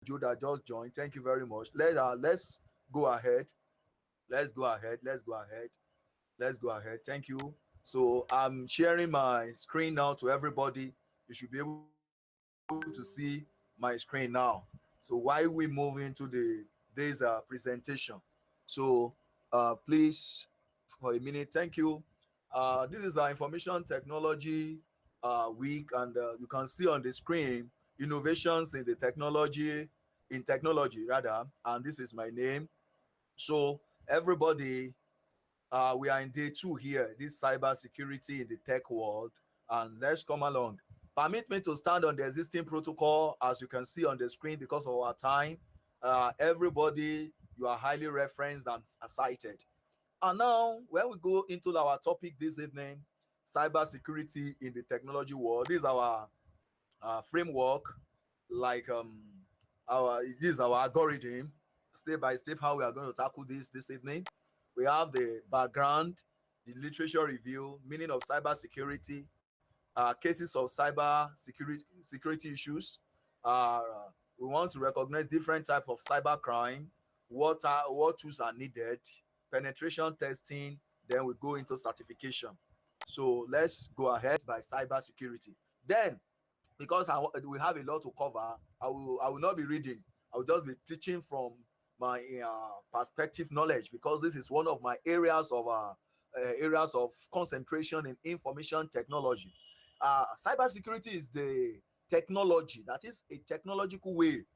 Joe that just joined. Thank you very much. Let's go ahead. Let's go ahead. Let's go ahead. Let's go ahead. Thank you. So I'm sharing my screen now to everybody. You should be able to see my screen now. So while we move into today's presentation, so please for a minute. Thank you. This is our information technology week, and you can see on the screen innovations in the technology rather, and this is my name. So everybody, we are in day two here, this cyber security in the tech world, and let's come along. Permit me to stand on the existing protocol as you can see on the screen because of our time. Everybody, you are highly referenced and cited. And now, when we go into our topic this evening, cybersecurity in the technology world, this is our framework, like our this is our algorithm, step by step how we are going to tackle this evening. We have the background, the literature review, meaning of cybersecurity, cases of security issues. We want to recognize different types of cyber crime, what tools are needed, penetration testing, then we go into certification. So let's go ahead by cybersecurity. Then, because we have a lot to cover, I will not be reading. I will just be teaching from my perspective knowledge, because this is one of my areas of concentration in information technology. Cybersecurity is the technology, that is a technological way,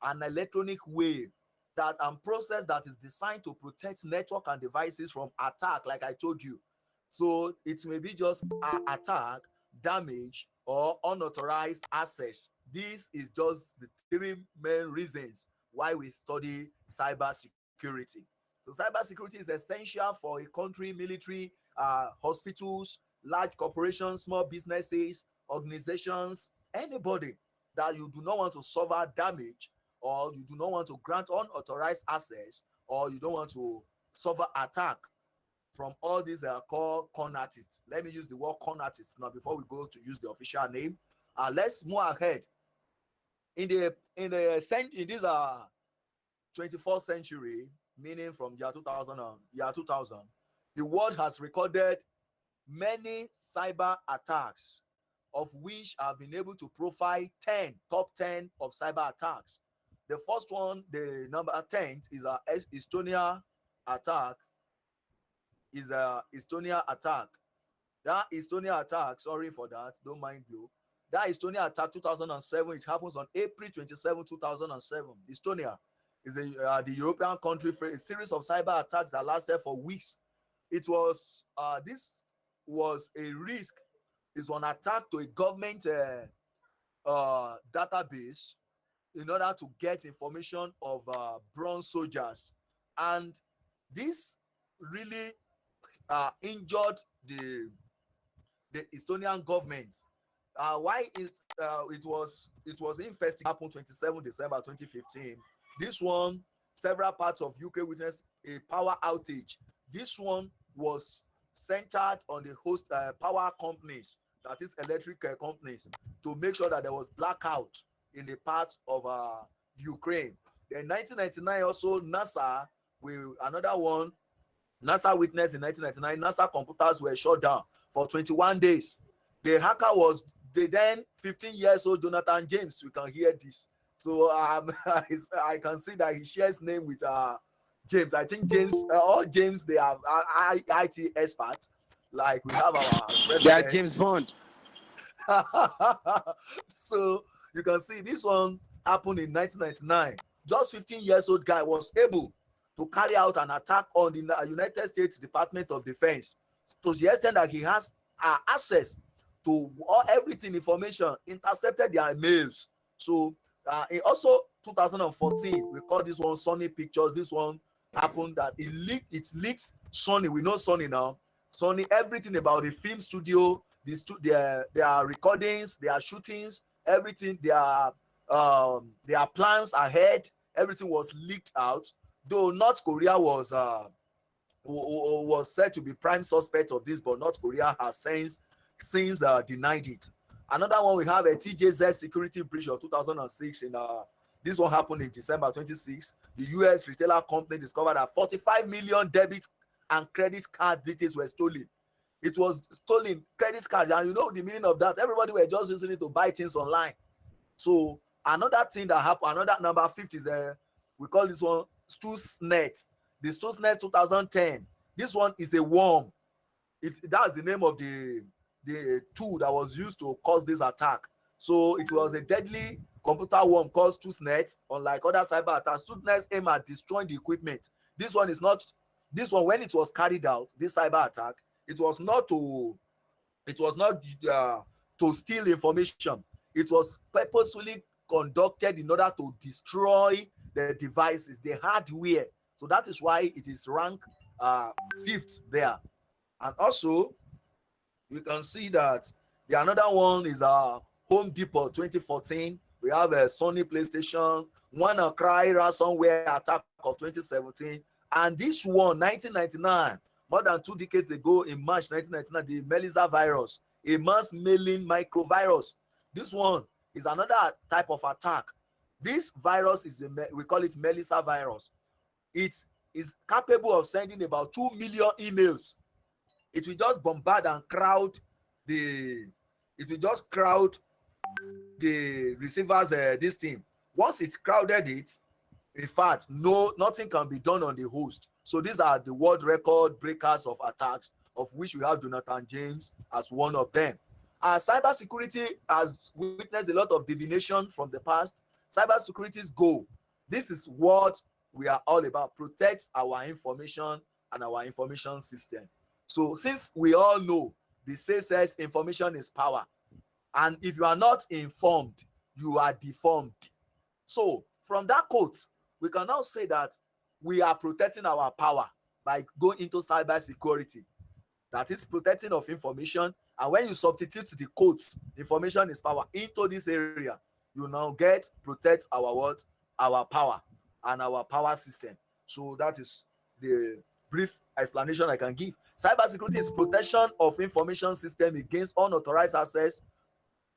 an electronic way, that and process that is designed to protect network and devices from attack, like I told you. So it may be just attack, damage, or unauthorized access. This is just the three main reasons why we study cyber security. So cyber security is essential for a country, military, hospitals, large corporations, small businesses, organizations, anybody that you do not want to suffer damage, or you do not want to grant unauthorized access, or you don't want to suffer attack from all these called con artists. Let me use the word con artists now before we go to use the official name. Let's move ahead. In this 21st century, meaning from year 2000, the world has recorded many cyber attacks, of which I've been able to profile top 10 of cyber attacks. The first one, the number 10, is a Estonia attack. Estonia attack. That Estonia attack, sorry for that, don't mind you. That Estonia attack 2007, it happens on April 27, 2007. Estonia is the European country for a series of cyber attacks that lasted for weeks. This was a risk, is an attack to a government database in order to get information of bronze soldiers, and this really injured the Estonian government. Why is it was investigated, happened 27 December 2015. This one, several parts of Ukraine witnessed a power outage. This one was centered on the host power companies, that is electric companies, to make sure that there was blackout in the parts of Ukraine. Then 1999 also, NASA with another one. NASA witnessed in 1999, NASA computers were shut down for 21 days. The hacker was the then 15 years old Jonathan James. We can hear this. So I can see that he shares name with James. I think James, all James, they are IT experts. Like we have our Yeah, president. James Bond. So you can see this one happened in 1999. Just 15 years old guy was able to carry out an attack on the United States Department of Defense, to the extent that he has access to everything, information, intercepted their emails. So in also 2014, we call this one Sony Pictures. This one happened that it leaks Sony. We know Sony now. Sony, everything about the film studio, their recordings, their shootings, everything, their plans ahead, everything was leaked out. Though North Korea was said to be prime suspect of this, but North Korea has since denied it. Another one, we have a Tjz Security Breach of 2006 in This one happened in December 26. The US retailer company discovered that 45 million debit and credit card details were stolen. It was stolen credit cards, and you know the meaning of that. Everybody were just using it to buy things online. So another thing that happened, another number 50 is we call this one Stuxnet. The Stuxnet 2010. This one is a worm. That's the name of the tool that was used to cause this attack. So it was a deadly computer worm called Stuxnet. Unlike other cyber attacks, Stuxnet aim at destroying the equipment. This one is not. This one, when it was carried out, this cyber attack, it was not to steal information. It was purposefully conducted in order to destroy the devices, the hardware. So that is why it is ranked 5th there. And also we can see that the another one is Home Depot 2014. We have a Sony PlayStation, WannaCry ransomware attack of 2017, and this one 1999, more than 2 decades ago, in March 1999, the Melissa virus, a mass mailing microvirus. This one is another type of attack. This virus is we call it Melissa virus. It is capable of sending about 2 million emails. It will just bombard and crowd the receivers this thing. Once it's crowded it, in fact, nothing can be done on the host. So these are the world record breakers of attacks, of which we have Jonathan James as one of them. Cybersecurity has witnessed a lot of divination from the past. Cybersecurity's goal, this is what we are all about: protect our information and our information system. So since we all know the say says information is power, and if you are not informed, you are deformed. So from that quote, we can now say that we are protecting our power by going into cybersecurity. That is protecting of information. And when you substitute the quotes, information is power, into this area, you now get protect our what? Our power and our power system. So that is the brief explanation I can give. Cybersecurity is protection of information system against unauthorized access,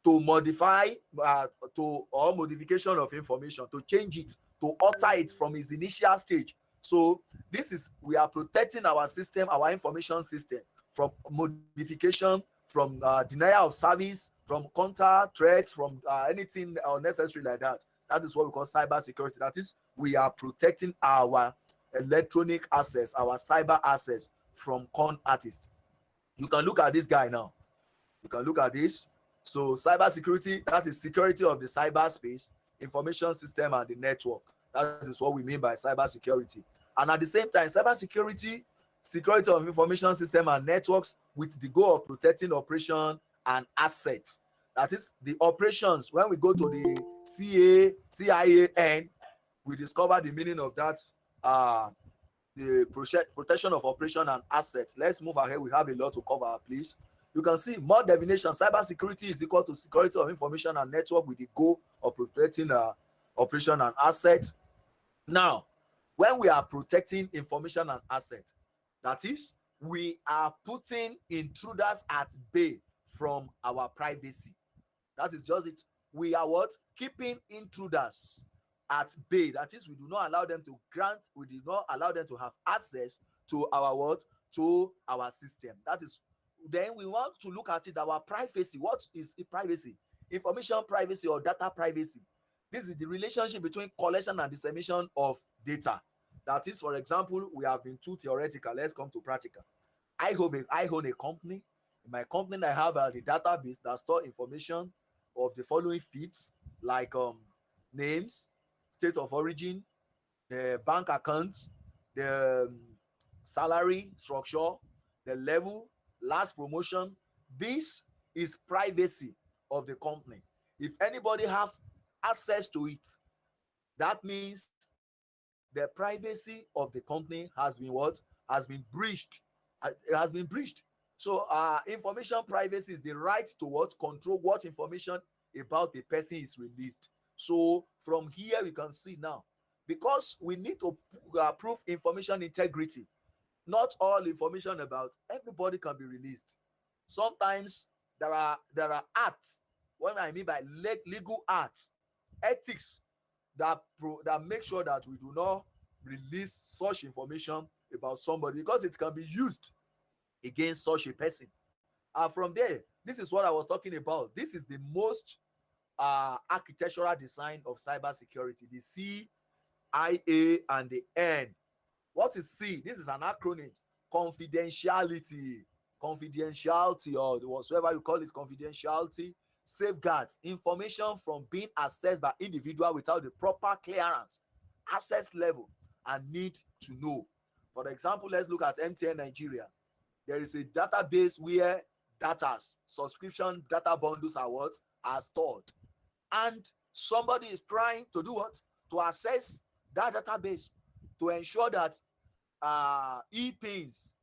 to modify or modification of information, to change it, to alter it from its initial stage. So this is, we are protecting our system, our information system, from modification, from denial of service, from counter threats, from anything unnecessary like that. That is what we call cybersecurity. That is, we are protecting our electronic access, our cyber access from con artists. You can look at this guy now. You can look at this. So cybersecurity, that is security of the cyberspace, information system, and the network. That is what we mean by cybersecurity. And at the same time, cybersecurity, security of information system and networks, with the goal of protecting operation and assets. That is the operations. When we go to the CIAN, we discover the meaning of that, the protection of operation and assets. Let's move ahead. We have a lot to cover, please. You can see more definition. Cybersecurity is equal to security of information and network with the goal of protecting operation and assets. Now, when we are protecting information and assets, that is, we are putting intruders at bay from our privacy. That is just it. We are what? Keeping intruders at bay. That is, we do not allow them to we do not allow them to have access to our what? To our system. That is, then we want to look at it, our privacy. What is privacy? Information privacy or data privacy. This is the relationship between collection and dissemination of data. That is, for example, we have been too theoretical. Let's come to practical. I own a company. In my company, I have the database that store information of the following feeds, like names, state of origin, the bank accounts, the salary structure, the level, last promotion. This is privacy of the company. If anybody have access to it, that means the privacy of the company has been what? Has been breached. It has been breached. So information privacy is the right to what? Control what information about the person is released. So from here we can see now, because we need to prove information integrity, not all information about everybody can be released. Sometimes there are acts. What I mean by legal acts, ethics that make sure that we do not release such information about somebody, because it can be used against such a person. And from there, this is what I was talking about. This is the most architectural design of cybersecurity, the C, I, A, and the N. What is C? This is an acronym. Confidentiality. Confidentiality, or whatsoever you call it, confidentiality safeguards information from being accessed by individual without the proper clearance, access level, and need to know. For example, let's look at MTN Nigeria. There is a database where subscription data bundles are what are stored, and somebody is trying to do what, to access that database to ensure that e-pins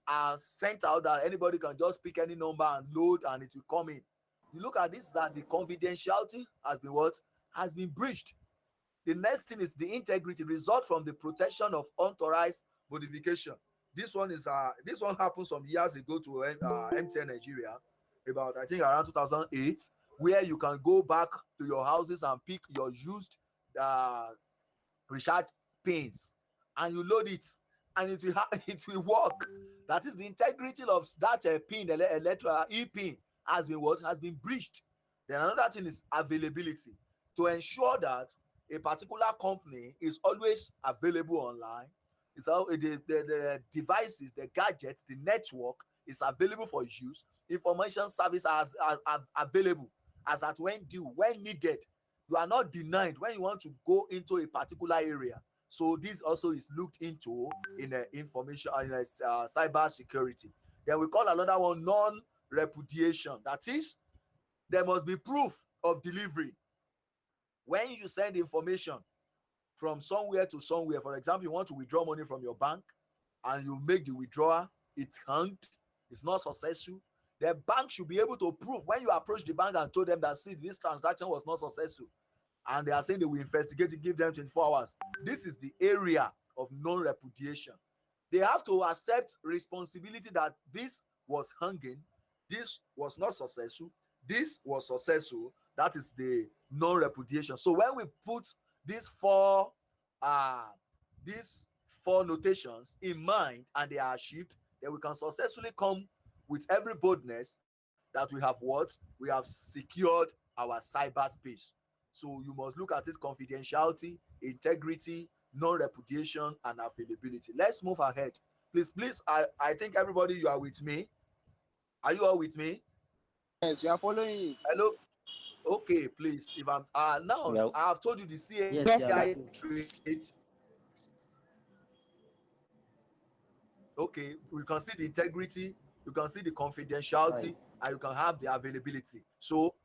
are sent out, that anybody can just pick any number and load and it will come in. You look at this, that the confidentiality has been what, has been breached. The next thing is the integrity result from the protection of unauthorized modification. This one happened some years ago to MTN Nigeria, about I think around 2008, where you can go back to your houses and pick your used recharge pins and you load it, and it will work. That is the integrity of that pin, the e-pin has been breached. Then another thing is availability, to ensure that a particular company is always available online. It's the devices, the gadgets, the network is available for use. Information service as available as at when due, when needed. You are not denied when you want to go into a particular area. So this also is looked into in information in cyber security. Then we call another one non-repudiation. That is, there must be proof of delivery. When you send information from somewhere to somewhere, for example, you want to withdraw money from your bank and you make the withdrawal, it's hanged, it's not successful. The bank should be able to prove when you approach the bank and told them that, see, this transaction was not successful, and they are saying they will investigate it, give them 24 hours. This is the area of non-repudiation. They have to accept responsibility that this was hanging, this was not successful, this was successful. That is the non-repudiation. So when we put these four notations in mind and they are achieved, then we can successfully come with every boldness that we have what? We have secured our cyberspace. So you must look at it: confidentiality, integrity, non-repudiation, and availability. Let's move ahead. Please, I think everybody, you are with me. Are you all with me? Yes, you are following. Hello? Okay, please. If I'm now, Yeah. I have told you the CAI Yes, yeah. trade. Okay, we can see the integrity, you can see the confidentiality, Right. and you can have the availability. So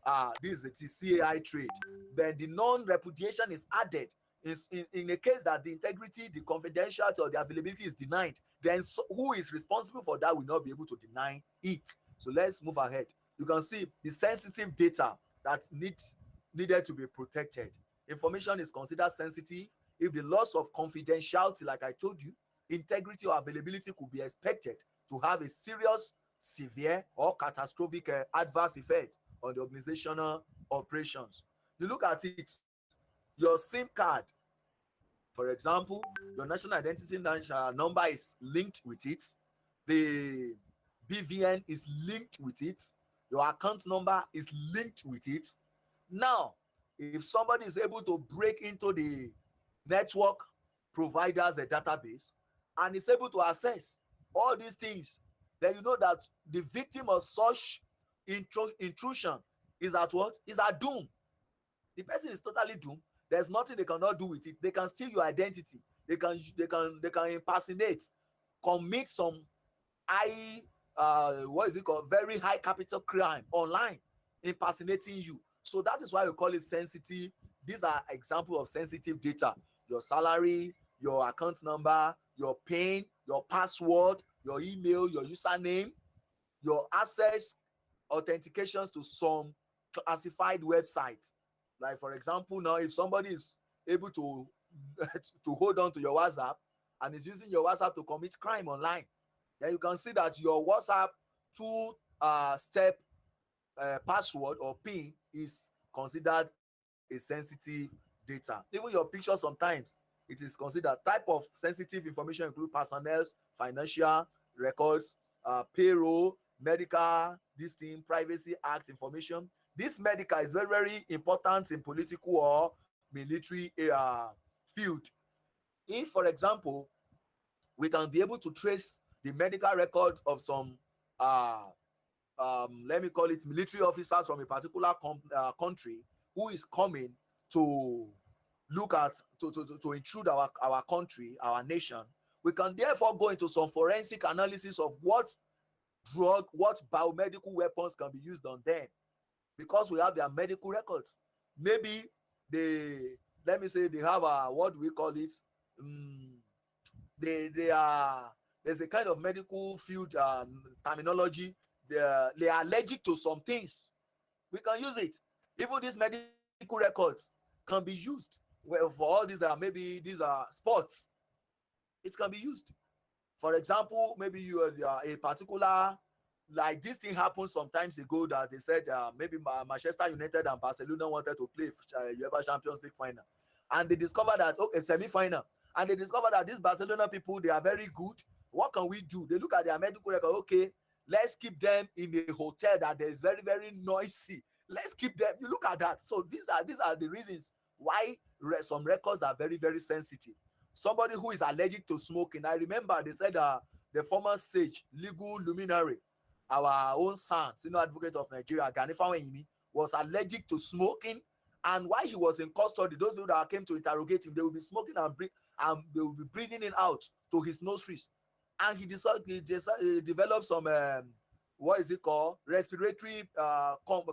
this is the CAI trade. Then the non-repudiation is added in a case that the integrity, the confidentiality, or the availability is denied. Then who is responsible for that will not be able to deny it. So let's move ahead. You can see the sensitive data that needed to be protected. Information is considered sensitive if the loss of confidentiality, like I told you, integrity or availability could be expected to have a serious, severe, or catastrophic adverse effect on the organizational operations. You look at it, your SIM card, for example, your national identity number is linked with it, the BVN is linked with it, your account number is linked with it. Now, if somebody is able to break into the network providers a database and is able to access all these things, then you know that the victim of such intrusion is at what? Is at doom. The person is totally doomed. There's nothing they cannot do with it. They can steal your identity. They can impersonate, commit some high what is it called, very high capital crime online, impersonating you. So that is why we call it sensitive. These are examples of sensitive data: your salary, your account number, your PIN, your password, your email, your username, your access authentications to some classified websites. Like, for example, now if somebody is able to to hold on to your WhatsApp and is using your WhatsApp to commit crime online, then you can see that your WhatsApp two-step password or PIN is considered a a sensitive data. Even your picture sometimes it is considered. Type of sensitive information include personnel's financial records, payroll, medical, this thing, privacy act information. This medical is very, very important in political or military field. If, for example, we can be able to trace the medical record of some let me call it military officers from a particular country who is coming to look at to intrude our country, our nation, we can therefore go into some forensic analysis of what drug, what biomedical weapons can be used on them, because we have their medical records. Maybe they, let me say, they have a, what do we call it, they are, there's a kind of medical field terminology. They are allergic to some things. We can use it. Even these medical records can be used, well, for all these maybe these are sports. It can be used. For example, maybe you are a particular, like this thing happened sometimes ago that they said maybe Manchester United and Barcelona wanted to play UEFA Champions League final, and they discovered that, okay, semi-final, and they discovered that these Barcelona people, they are very good. What can we do? They look at their medical record. Okay, let's keep them in a hotel that is very, very noisy. Let's keep them. You look at that. So these are the reasons why some records are very, very sensitive. Somebody who is allergic to smoking. I remember they said the former sage, legal luminary, our own son, senior advocate of Nigeria, Gani Fawehinmi, was allergic to smoking. And while he was in custody, those people that came to interrogate him, they will be smoking and they will be breathing it out to his nostrils. And he developed some what is it called, respiratory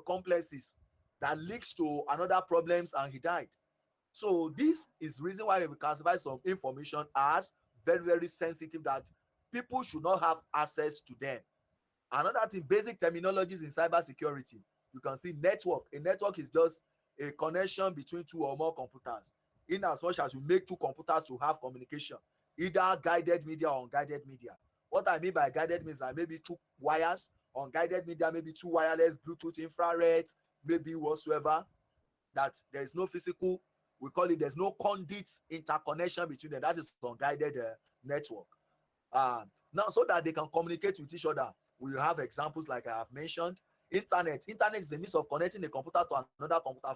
complexes that leads to another problems, and he died. So this is reason why we classify some information as very, very sensitive, that people should not have access to them. Another thing, basic terminologies in cybersecurity. You can see network. A network is just a connection between two or more computers, in as much as you make two computers to have communication, either guided media or unguided media. What I mean by guided means that maybe two wires, unguided media maybe two wireless, Bluetooth, infrared, maybe whatsoever, that there is no physical, we call it, there's no conduit interconnection between them. That is unguided network. Now, so that they can communicate with each other, we have examples like I have mentioned. Internet is a means of connecting a computer to another computer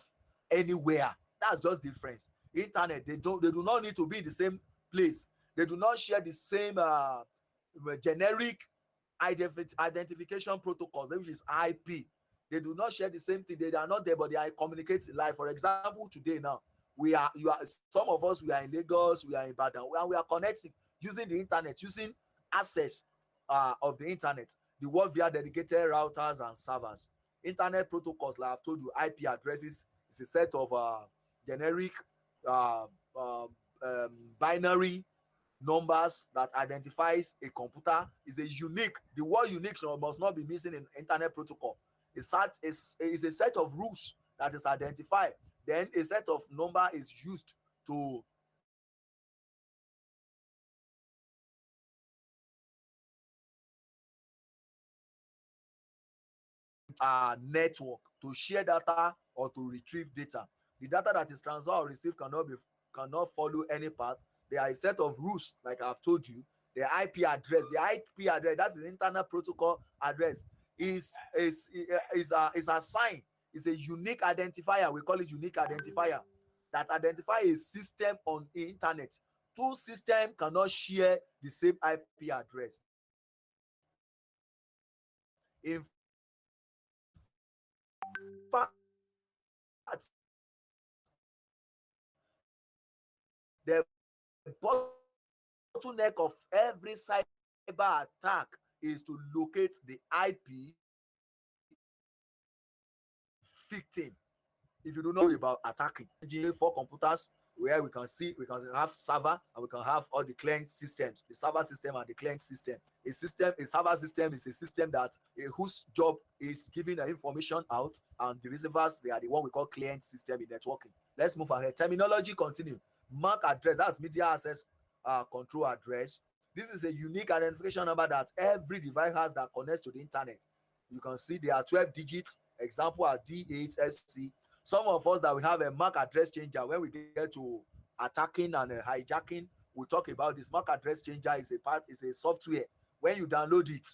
anywhere. That's just difference. Internet, they do not need to be in the same place. They do not share the same generic identification protocols, which is IP. They do not share the same thing. They are not there, but they are communicating live. For example, today now, some of us, we are in Lagos, we are in Ibadan, and we are connecting using the internet, using access of the internet. The work via dedicated routers and servers. Internet protocols, like I've told you, IP addresses is a set of generic binary numbers that identifies a computer. Is a unique. The word unique must not be missing in internet protocol. Is a set of rules that is identified. Then a set of number is used to network to share data or to retrieve data. The data that is transferred or received cannot follow any path. There are a set of rules, like I've told you. The IP address, that's the internet protocol address, is assigned. It's a unique identifier. We call it unique identifier that identify a system on the internet. Two systems cannot share the same IP address. In fact, the bottleneck of every cyber attack is to locate the IP victim. If you don't know about attacking, four computers where we can have server and we can have all the client systems, the server system and the client system. A server system is a system that whose job is giving the information out, and the receivers, they are the one we call client system in networking. Let's move ahead. Terminology continue. MAC address, that's media access control address. This is a unique identification number that every device has that connects to the internet. You can see there are 12 digits. Example are D8FC. Some of us that we have a MAC address changer, when we get to attacking and hijacking, we'll talk about this. MAC address changer is a software. When you download it,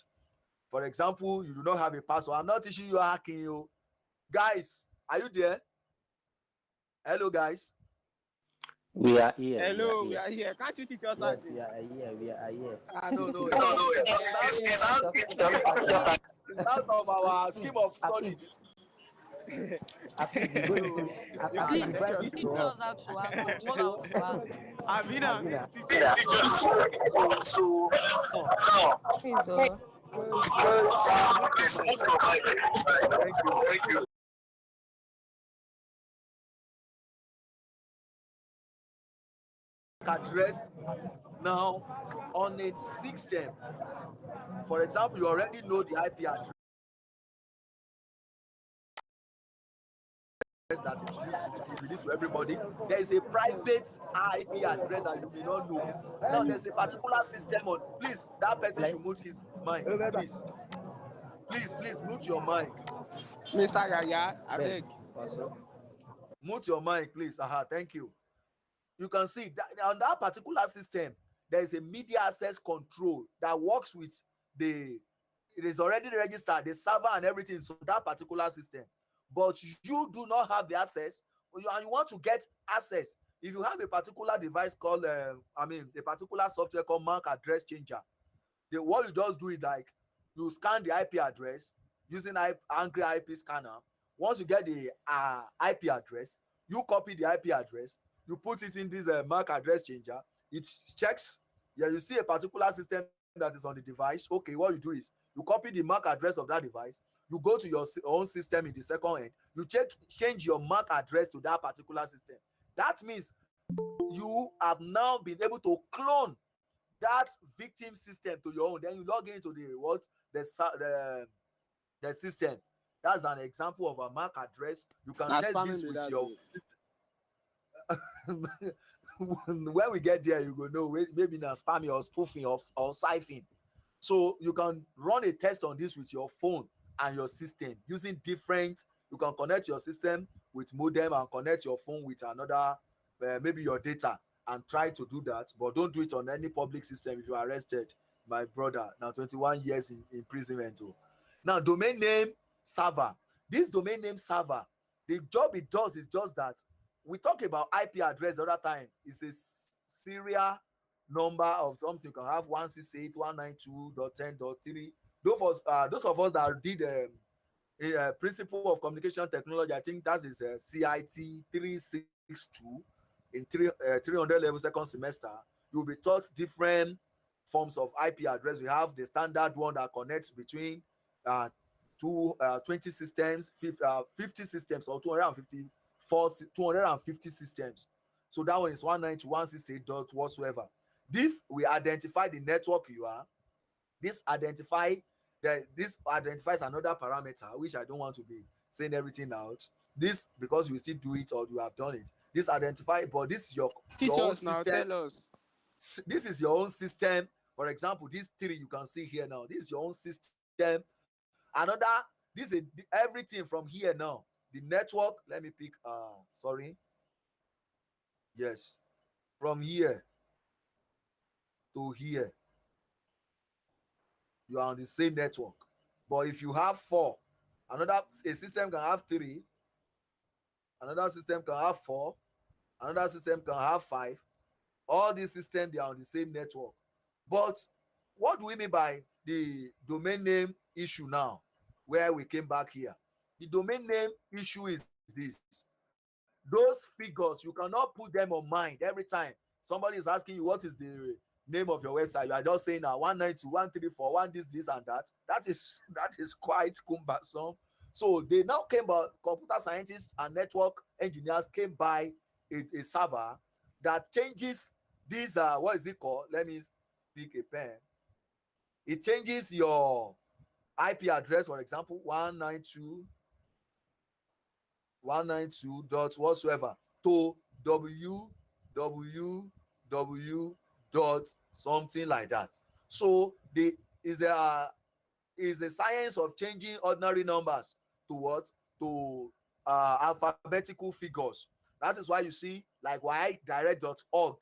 for example, you do not have a password. I'm not teaching you hacking, you guys. Are you there? Hello, guys. We are here. Hello, we are here. Can't you teach us Yes, something? we are here. We are here. No. It's out of our scheme of study. Please teach us how to hack. Know how to hack. Amina, Please, Thank you. Address now on a system. For example, you already know the IP address that is used to be released to everybody. There is a private IP address that you may not know. Now there's a particular system on. Please, that person should mute his mic. Please mute your mic. Mr. Yaya, I beg. Mute your mic, please. Thank you. You can see that on that particular system, there is a media access control that works with it is already registered, the server and everything, so that particular system. But you do not have the access, and you want to get access. If you have a particular device called, a particular software called MAC address changer, what you just do is like you scan the IP address using Angry IP scanner. Once you get the IP address, you copy the IP address, you put it in this MAC address changer. It checks. You see a particular system that is on the device. Okay, what you do is you copy the MAC address of that device. You go to your own system in the second end. You change your MAC address to that particular system. That means you have now been able to clone that victim system to your own. Then you log into the system. That's an example of a MAC address. You can test this with your system. When we get there, you go know maybe now spamming or spoofing or siphoning. So you can run a test on this with your phone and your system using different. You can connect your system with modem and connect your phone with another, maybe your data, and try to do that. But don't do it on any public system. If you are arrested, my brother, now 21 years in imprisonment. Now, domain name server. This domain name server, the job it does is just that. We talk about IP address the other time. It's a serial number of something. You can have 168.192.10.3. Those of us that did a principle of communication technology, I think that is CIT 362 in 300 level second semester. You'll be taught different forms of IP address. We have the standard one that connects between 20 systems, 50 systems, or 250 systems. So that one is 192.168. whatsoever. This will identify the network you are. This identifies another parameter, which I don't want to be saying everything out. This, because you still do it or you have done it. This identify, but this is your own system. Tell us. This is your own system. For example, these three you can see here now. This is your own system. Another, this is everything from here now. The network, let me pick, yes, from here to here, you are on the same network. But if you have four, a system can have three, another system can have four, another system can have five. All these systems, they are on the same network. But what do we mean by the domain name issue now, where we came back here? The domain name issue is this. Those figures, you cannot put them on mind every time somebody is asking you what is the name of your website. You are just saying 192.134.1 this and that. That is quite cumbersome. So they now came by, computer scientists and network engineers came by a server that changes these what is it called? Let me pick a pen. It changes your IP address, for example, 192 dot whatsoever to www dot something like that. So the is a science of changing ordinary numbers to what? To alphabetical figures. That is why you see, like direct.org,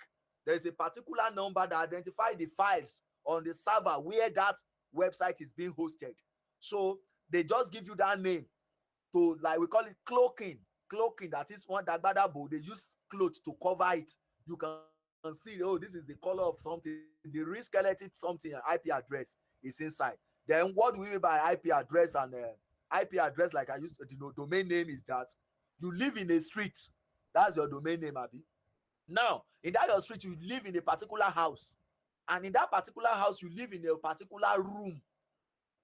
there is a particular number that identifies the files on the server where that website is being hosted. So they just give you that name to, like, we call it cloaking. That is one dagbadabo. They use clothes to cover it. You can see, oh, this is the color of something, the re-skeleted something, an IP address is inside. Then what do we mean by IP address? And IP address, like I used, domain name is that you live in a street. That's your domain name, Abi. Now, in that your street, you live in a particular house. And in that particular house, you live in a particular room.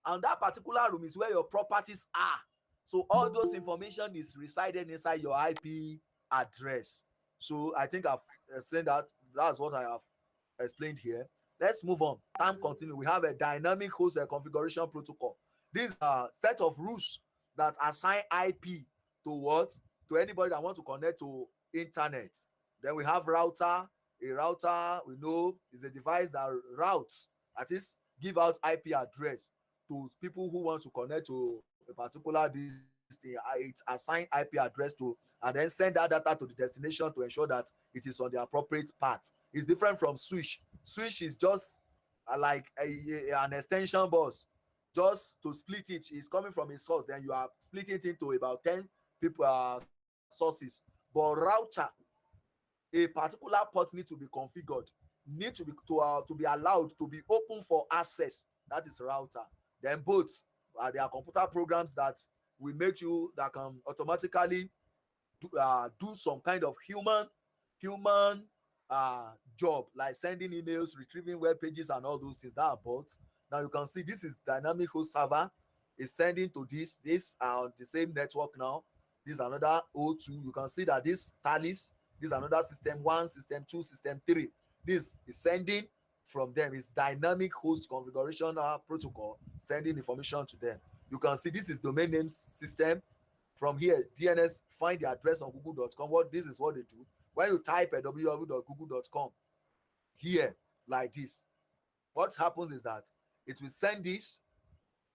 And that particular room is where your properties are. So all those information is resided inside your IP address. So I think I've said that. That's what I have explained here. Let's move on. Time continue. We have a dynamic host configuration protocol. This is a set of rules that assign IP to what? To anybody that want to connect to internet. Then we have router. A router, we know, is a device that routes, that is, give out IP address to people who want to connect to a particular thing. It assign IP address to, and then send that data to the destination to ensure that it is on the appropriate path. It's different from switch. Switch is just like an extension bus, just to split it. It's coming from a source, then you are splitting it into about 10 people sources. But router, a particular port need to be configured, need to be allowed to be open for access. That is router. Then both, there are computer programs that will make you, that can automatically do some kind of human job, like sending emails, retrieving web pages, and all those things. That are bots. Now you can see this is dynamic host server is sending to this are on the same network now. This is another O2. You can see that this tallies. This is another system 1, system 2, system 3. This is sending from them. It's dynamic host configuration protocol, sending information to them. You can see this is domain name system. From here, DNS, find the address on google.com. This is what they do. When you type at www.google.com here, like this, what happens is that it will send this.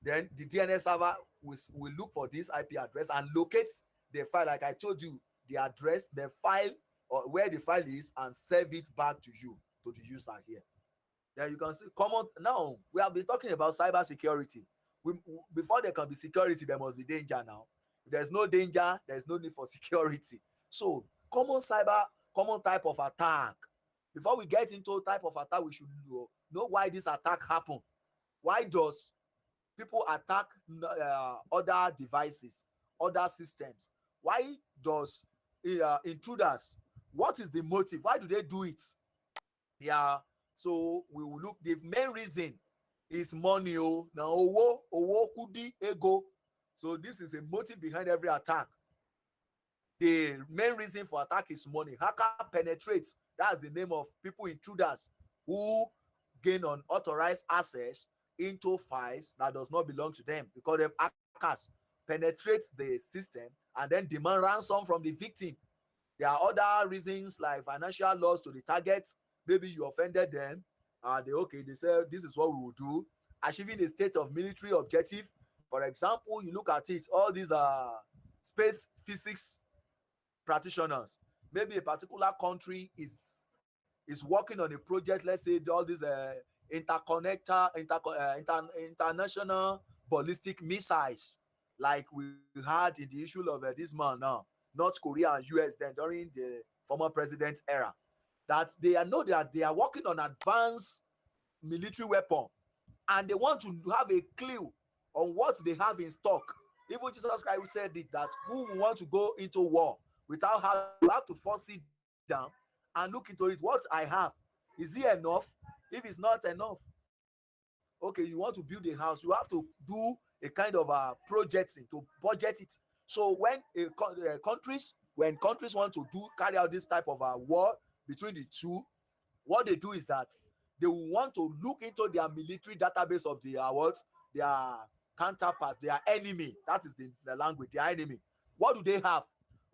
Then the DNS server will look for this IP address and locate the file, like I told you, the address, the file, or where the file is, and save it back to you, to the user here. Then you can see common. Now we have been talking about cybersecurity. Before there can be security, there must be danger. Now if there's no danger, there's no need for security. So common type of attack. Before we get into type of attack, we should know why this attack happen. Why does people attack other devices, other systems? Why does intruders, what is the motive? Why do they do it? Yeah, so we will look. The main reason is money. Now owo kudi ego. So this is a motive behind every attack. The main reason for attack is money. Hacker penetrates. That's the name of people, intruders, who gain unauthorized access into files that does not belong to them. We call them hackers. Penetrates the system and then demand ransom from the victim. There are other reasons, like financial loss to the target. Maybe you offended them. They say this is what we will do. Achieving a state of military objective. For example, you look at it, all these space physics practitioners. Maybe a particular country is working on a project. Let's say all these international ballistic missiles, like we had in the issue of this man now, North Korea and US, then during the former president's era, that they know that they are working on advanced military weapon, and they want to have a clue on what they have in stock. Even Jesus Christ said it, that who will want to go into war without you have to first sit down and look into it. What I have, is it enough? If it's not enough, okay, you want to build a house, you have to do a kind of projecting to budget it. So when countries want to carry out this type of war between the two, what they do is that they will want to look into their military database of their counterpart, their enemy. That is the language, their enemy. What do they have?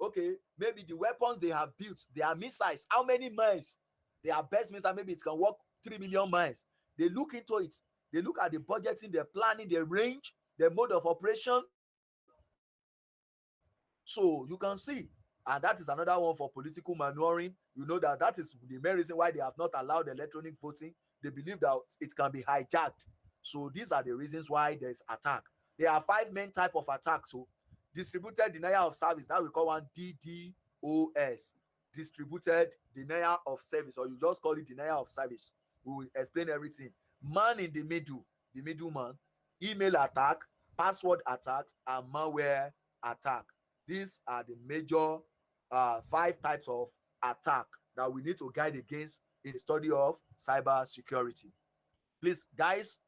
Okay, maybe the weapons they have built, their missiles, how many miles? Their best missile, maybe it can work 3 million miles. They look into it. They look at the budgeting, the planning, the range, the mode of operation. So you can see, and that is another one for political maneuvering. You know that is the main reason why they have not allowed electronic voting. They believe that it can be hijacked. So these are the reasons why there is attack. There are 5 main type of attacks. So distributed denial of service, that we call one DDoS, distributed denial of service, or you just call it denial of service. We will explain everything. Man in the middle, the middleman, email attack, password attack, and malware attack. These are the major 5 types of attack that we need to guide against in the study of cyber security. Please, guys,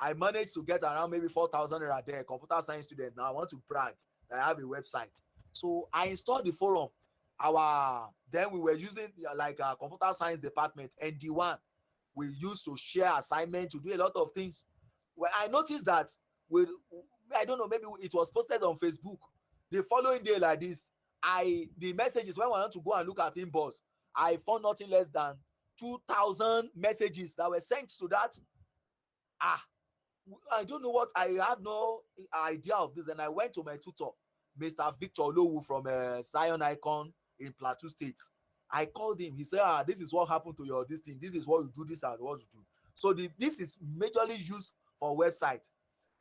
I managed to get around maybe 4,000 a day, computer science student. Now I want to brag that I have a website. So I installed the forum. Then we were using like a computer science department, ND1. We used to share assignment, to do a lot of things. Well, I noticed that I don't know, maybe it was posted on Facebook. The following day like this, the messages, when I want to go and look at inbox, I found nothing less than 2,000 messages that were sent to that. I don't know what, I have no idea of this. And I went to my tutor, Mr. Victor Lowu from Zion Icon in Plateau State. I called him. He said, this is what happened to your this thing. This is what you do, this and what you do. So this is majorly used for website.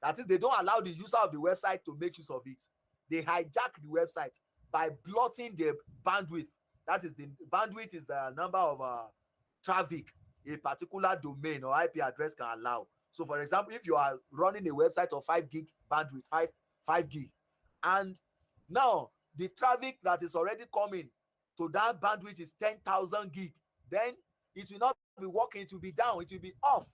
That is, they don't allow the user of the website to make use of it. They hijack the website by blotting the bandwidth. That is, the bandwidth is the number of traffic a particular domain or IP address can allow. So for example, if you are running a website of 5 gig bandwidth, 5 gig, and now the traffic that is already coming to that bandwidth is 10,000 gig, then it will not be working, it will be down, it will be off.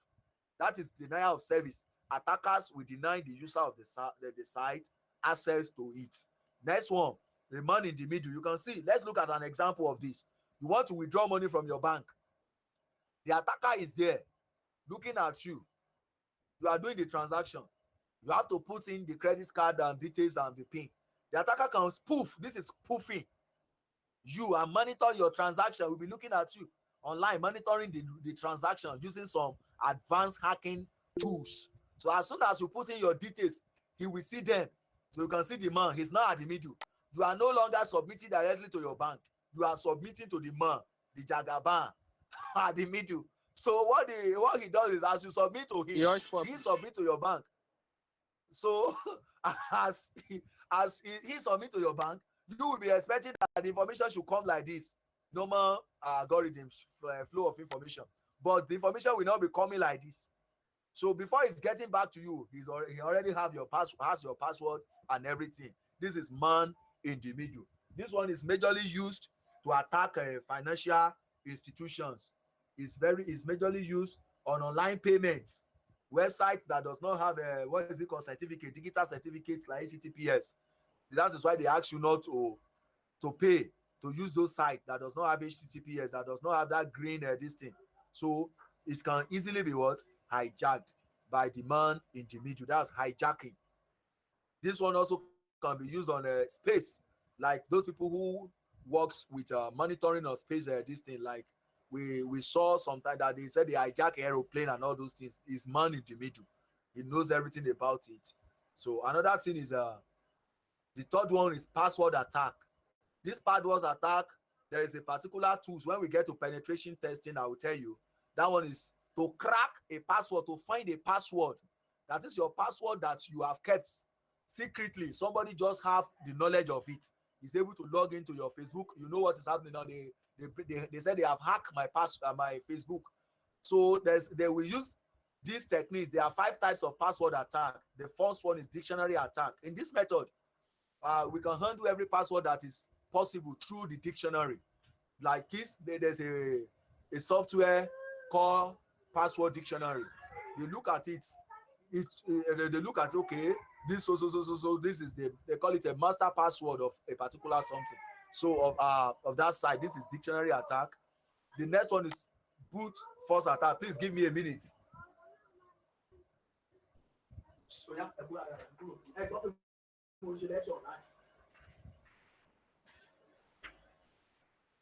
That is denial of service. Attackers will deny the user of the site access to it. Next one, the man in the middle. You can see, let's look at an example of this. You want to withdraw money from your bank. The attacker is there looking at you. You are doing the transaction. You have to put in the credit card and details and the PIN. The attacker can spoof. This is spoofing. You are monitoring your transaction. We'll be looking at you online, monitoring the transaction using some advanced hacking tools. So as soon as you put in your details, he will see them. So you can see the man. He's now at the middle. You are no longer submitting directly to your bank. You are submitting to the man, the Jagaban, at the middle. So what he does is, as you submit to him, he submit to your bank. So as he submit to your bank, you will be expecting that the information should come like this, normal algorithm flow of information. But the information will not be coming like this. So before it's getting back to you, he already has your password and everything. This is man in the middle. This one is majorly used to attack financial institutions. It's majorly used on online payments, website that does not have a certificate, digital certificates like HTTPS. That is why they ask you not to pay to use those sites that does not have HTTPS, that does not have that green this thing. So it can easily be hijacked by the man in the middle. That's hijacking. This one also can be used on space, like those people who works with monitoring of space. This thing, like we saw sometime that they said they hijack aeroplane and all those things. Is man in the middle. He knows everything about it. So another thing is the third one is password attack. This password attack, there is a particular tools. When we get to penetration testing, I will tell you that one is to crack a password, to find a password that is your password that you have kept secretly. Somebody just have the knowledge of it. He's able to log into your Facebook. You know what is happening now. They said they have hacked my my Facebook. So they will use these techniques. There are 5 types of password attack. The first one is dictionary attack. In this method, we can handle every password that is possible through the dictionary. Like this, there's a software called Password Dictionary. You look at it. They look at, okay, this so this is they call it a master password of a particular something. So of that side, this is dictionary attack. The next one is brute force attack. Please give me a minute.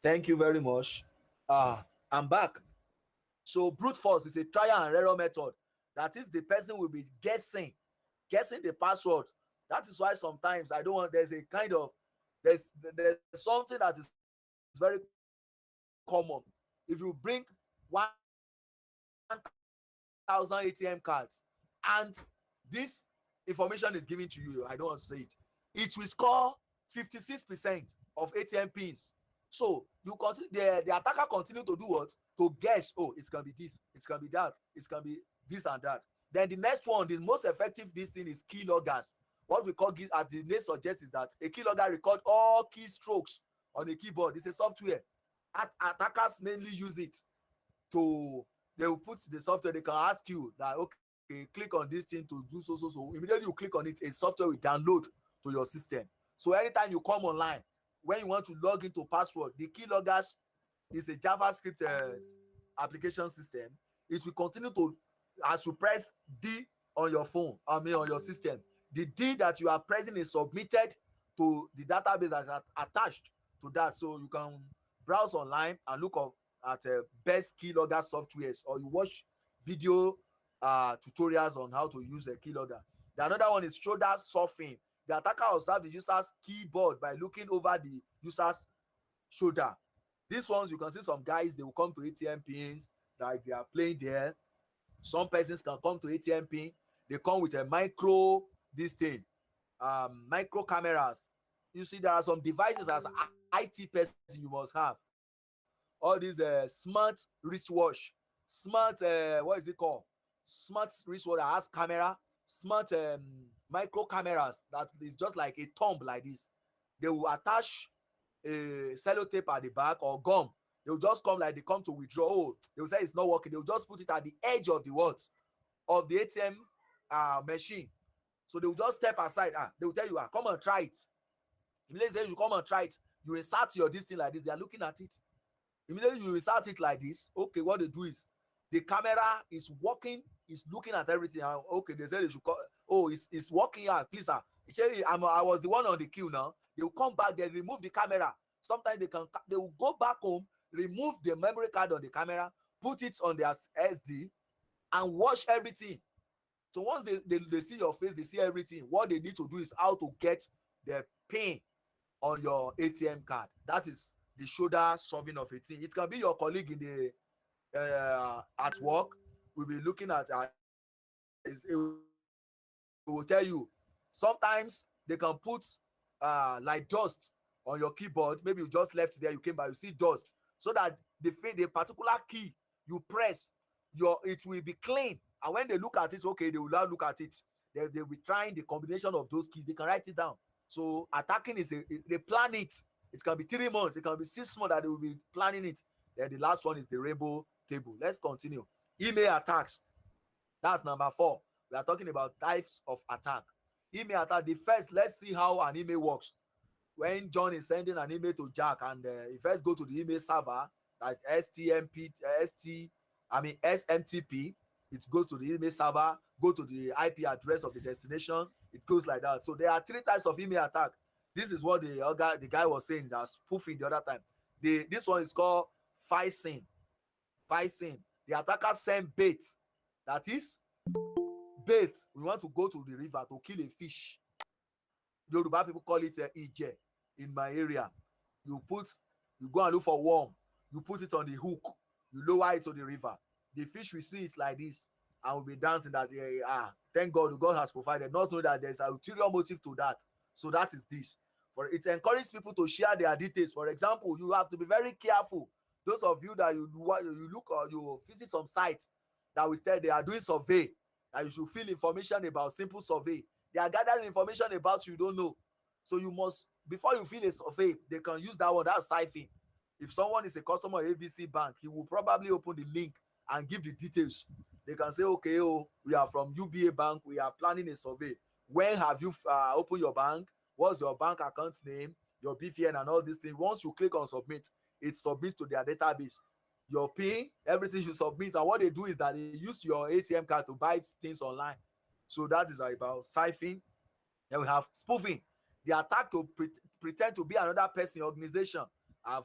Thank you very much. I'm back. So brute force is a trial and error method. That is, the person will be guessing the password. That is why sometimes I don't want, there's a kind of, there's something that is very common. If you bring 1,000 ATM cards and this information is given to you, I don't want to say it, it will score 56% of ATM pins. So you continue, the attacker continue to do what? To guess, oh, it's gonna be this, it's gonna be that, it's gonna be this and that. Then the next one, the most effective this thing is keyloggers. What we call, as the name suggests, is that a keylogger record all keystrokes on a keyboard. It's a software. Attackers mainly use it to, they will put the software, they can ask you that, okay, click on this thing to do so. Immediately you click on it, a software will download to your system. So anytime you come online, when you want to log into password, the keyloggers is a JavaScript application system. It will continue to, as you press D on your phone, on your system, the D that you are pressing is submitted to the database that is attached to that. So you can browse online and look up at best keylogger softwares, or you watch video tutorials on how to use a keylogger. The another one is shoulder surfing. The attacker observes the user's keyboard by looking over the user's shoulder. These ones, you can see some guys, they will come to ATM pins, like they are playing there. Some persons can come to ATM pin, they come with a micro, this thing, micro cameras. You see, there are some devices as IT person you must have. All these smart wristwatch, smart, what is it called? Smart wristwatch that has camera, smart micro cameras that is just like a thumb like this. They will attach a sellotape at the back or gum. They will just come, like they come to withdraw. Oh, they will say it's not working. They will just put it at the edge of the what? Of the ATM machine. So they will just step aside. They will tell you, come and try it. Immediately you come and try it. You insert your this thing like this. They are looking at it. Immediately you insert it like this. Okay, what they do is the camera is working, is looking at everything. Okay, they said they should call. Oh, it's working. Please, sir. I was the one on the queue now. They will come back, they remove the camera. Sometimes they will go back home, remove the memory card on the camera, put it on their SD, and watch everything. So once they see your face, they see everything. What they need to do is how to get the pin on your ATM card. That is the shoulder solving of a thing. It can be your colleague in the at work. We'll be looking at it will tell you. Sometimes they can put like dust on your keyboard. Maybe you just left there, you came back, you see dust, so that the particular key you press, it will be clean. And when they look at it, okay, they will now look at it. They'll be trying the combination of those keys. They can write it down. So attacking is they plan it. It can be 3 months, it can be 6 months that they will be planning it. Then the last one is the rainbow table. Let's continue. Email attacks. That's number 4. We are talking about types of attack. Email attack. The first, let's see how an email works. When John is sending an email to Jack, and he first go to the email server, like SMTP. It goes to the email server, go to the IP address of the destination. It goes like that. So there are 3 types of email attack. This is what the guy was saying, that's spoofing the other time. This one is called phishing. Phishing. The attacker send bait. That is bait. We want to go to the river to kill a fish. Yoruba people call it ije in my area. You go and look for worm. You put it on the hook. You lower it to the river. The fish will see it like this and will be dancing that, thank God, God has provided. Not knowing that there's an ulterior motive to that. So that is this. For it encourages people to share their details. For example, you have to be very careful. Those of you that you look or you visit some sites that will tell they are doing survey, that you should fill information about simple survey. They are gathering information about you don't know. So you must, before you fill a survey, they can use that one, that's siphon. If someone is a customer of ABC Bank, he will probably open the link and give the details. They can say, okay, we are from UBA Bank, we are planning a survey. When have you opened your bank? What's your bank account name, your BVN, and all these things? Once you click on submit, it submits to their database. Your PIN, everything you submit. And what they do is that they use your ATM card to buy things online. So that is about siphoning. Then we have spoofing, the attack to pretend to be another person, organization. I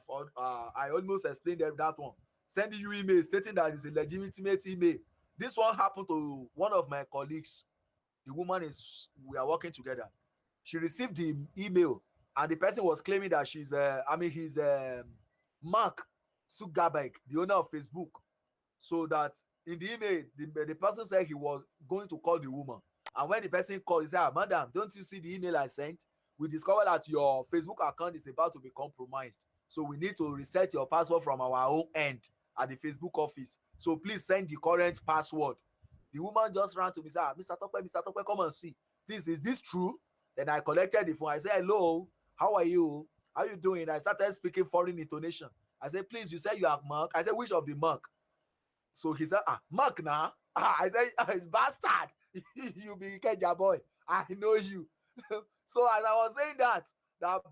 almost explained that one. Sending you email stating that it's a legitimate email. This one happened to one of my colleagues. The woman is, we are working together. She received the email and the person was claiming that he's Mark Zuckerberg, the owner of Facebook. So that in the email, the person said he was going to call the woman. And when the person called, he said, madam, don't you see the email I sent? We discovered that your Facebook account is about to be compromised. So we need to reset your password from our own end at the Facebook office. So please send the current password. The woman just ran to me and said, Mr. Tope, come and see. Please, is this true? Then I collected the phone. I said, hello, how are you? How you doing? I started speaking foreign intonation. I said, please, you said you are Mark. I said, which of the Mark? So he said, Mark now. I said, bastard. You be Kenya boy. I know you. So as I was saying that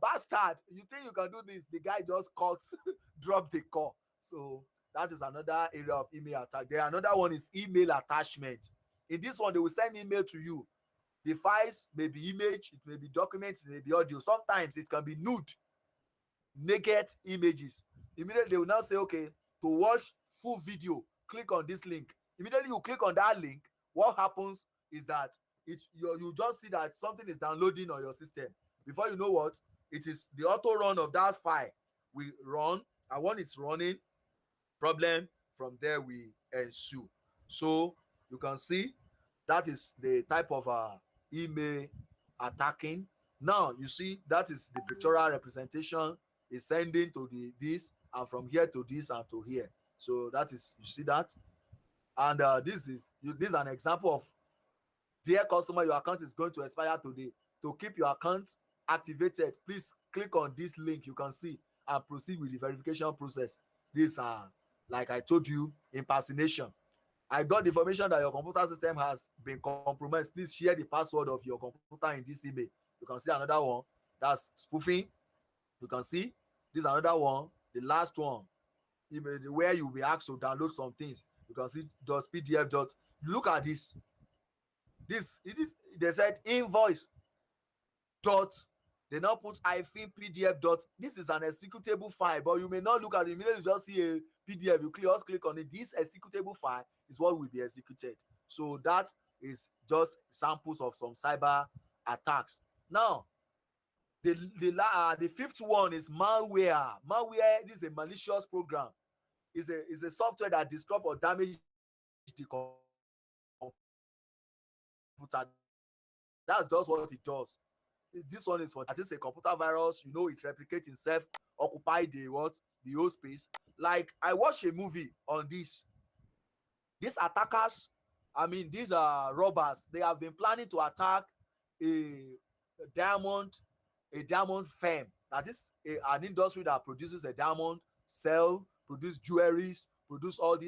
bastard, you think you can do this? The guy just cuts, drop the call. So that is another area of email attack. There another one is email attachment. In this one, they will send email to you. The files may be image, it may be documents, it may be audio. Sometimes it can be nude, naked images. Immediately they will now say, okay, to watch full video, click on this link. Immediately you click on that link, what happens is that you just see that something is downloading on your system. Before you know what, it is the auto run of that file we run, and when it's running, problem from there we ensue. So you can see that is the type of email attacking. Now you see that is the pictorial representation is sending to this, and from here to this and to here. So that is, you see that. And this is an example of, dear customer, your account is going to expire today. To keep your account activated, please click on this link you can see and proceed with the verification process. This like I told you, impersonation. I got the information that your computer system has been compromised. Please share the password of your computer in this email. You can see another one, that's spoofing. You can see this another one, the last one, where you'll be asked to download some things. You can see .pdf. Look at this. They said invoice dot, they now put -pdf dot. This is an executable file, but you may not look at it immediately. You just see a PDF, you just click on it. This executable file is what will be executed. So that is just samples of some cyber attacks. Now the fifth one is malware. Malware, this is a malicious program. Is a software that disrupt or damage the computer. That's just what it does. This one is for that is a computer virus. You know, it replicates itself, occupy the whole space. Like I watched a movie on this. These attackers, these are robbers. They have been planning to attack a diamond firm. That is an industry that produces a diamond, produce jewelries, produce all these